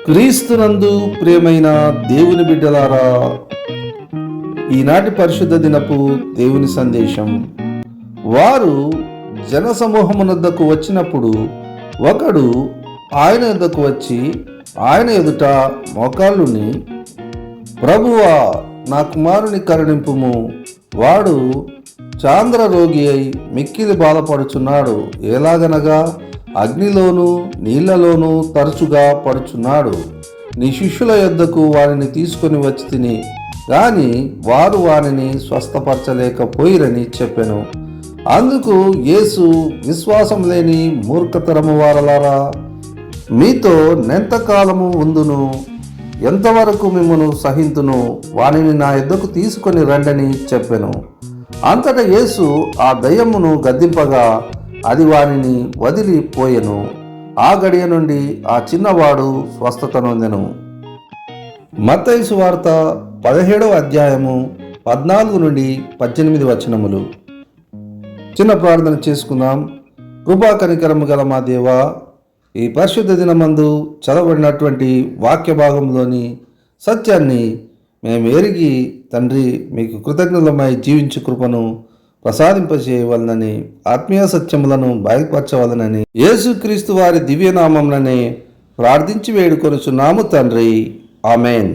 క్రీస్తునందు ప్రియమైన దేవుని బిడ్డలారా, ఈనాటి పరిశుద్ధ దినపు దేవుని సందేశం. వారు జనసమూహమునొద్దకు వచ్చినప్పుడు ఒకడు ఆయన యొద్దకు వచ్చి ఆయన ఎదుట మోకాళ్ళుని, ప్రభువా, నా కుమారుని కరుణింపుము, వాడు చాంద్ర రోగి అయి మిక్కిలి బాధపడుచున్నాడు. ఎలాగనగా అగ్నిలోను నీళ్లలోనూ తరచుగా పడుచున్నాడు. నీ శిష్యుల యొద్దకు వారిని తీసుకొని వచ్చి తిని గాని వారు వారిని స్వస్థపరచలేకపోయిరని చెప్పెను. అందుకు యేసు, విశ్వాసం లేని మూర్ఖతరము వారలారా, మీతో నెంతకాలము ఉందును, ఎంతవరకు మిమ్మను సహింతును, వానిని నా యొద్దకు తీసుకొని రండని చెప్పెను. అంతటా యేసు ఆ దయ్యమును గద్దింపగా అది వానిని వదిలిపోయెను. ఆ గడియ నుండి ఆ చిన్నవాడు స్వస్థత నొందెను. మత్తయి సువార్త 17వ అధ్యాయము 14 నుండి 18 వచనములు. చిన్న ప్రార్థన చేసుకుందాం. కృపా కనికరము గల మా దేవా, ఈ పరిశుద్ధ దినమందు చదవబడినటువంటి వాక్య భాగంలోని సత్యాన్ని మేము ఎరిగి తండ్రి మీకు కృతజ్ఞతమై జీవించు కృపను ప్రసాదింపజేయవలనని, ఆత్మీయ సత్యములను బయలుపరచవలనని యేసుక్రీస్తు వారి దివ్యనామముననే ప్రార్థించి వేడుకొనుచున్నాము తండ్రి. ఆమెన్.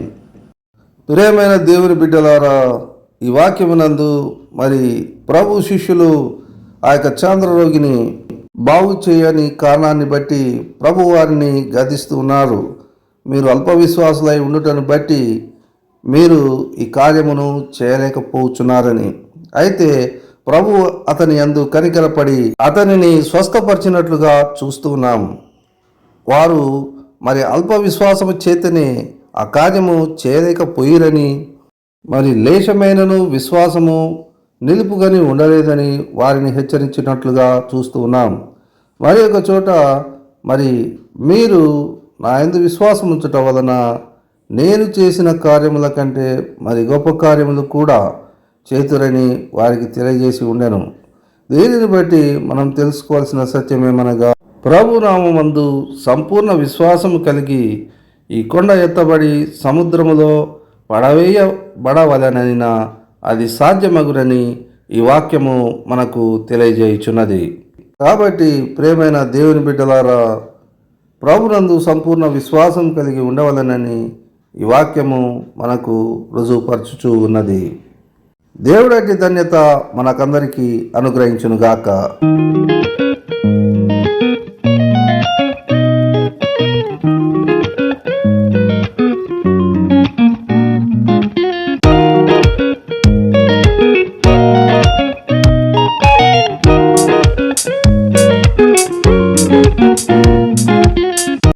ప్రియమైన దేవుని బిడ్డలారా, ఈ వాక్యమునందు మరి ప్రభు శిష్యులు ఆ యొక్క చాంద్రరోగిని బాగు చేయని కారణాన్ని బట్టి ప్రభు వారిని గద్దిస్తూ ఉన్నారు. మీరు అల్ప విశ్వాసులై ఉండుటను బట్టి మీరు ఈ కార్యమును చేయలేకపోతున్నారని. అయితే ప్రభు అతని యందు కనికరపడి అతనిని స్వస్థపరిచినట్లుగా చూస్తూ ఉన్నాం. వారు మరి అల్ప విశ్వాసము చేతనే ఆ కార్యము చేయలేకపోయిరని, మరి లేశమైనను విశ్వాసము నిలుపుకొని ఉండలేదని వారిని హెచ్చరించినట్లుగా చూస్తూ ఉన్నాం. మరి ఒక చోట మరి మీరు నా యందు విశ్వాసం ఉంచుట వలన నేను చేసిన కార్యముల కంటే మరి గొప్ప కార్యములు కూడా చేతురని వారికి తెలియజేసి ఉండెను. దీనిని బట్టి మనం తెలుసుకోవాల్సిన సత్యమేమనగా, ప్రభునామమందు సంపూర్ణ విశ్వాసము కలిగి ఈ కొండ ఎత్తబడి సముద్రములో పడవేయబడవలనైనా అది సాధ్యమగునని ఈ వాక్యము మనకు తెలియజేయుచున్నది. కాబట్టి ప్రియమైన దేవుని బిడ్డలారా, ప్రభునందు సంపూర్ణ విశ్వాసం కలిగి ఉండవలనని ఈ వాక్యము మనకు రుజువుపరచుచూ ఉన్నది. దేవుడి ధన్యత మనకందరికీ అనుగ్రహించునుగాక.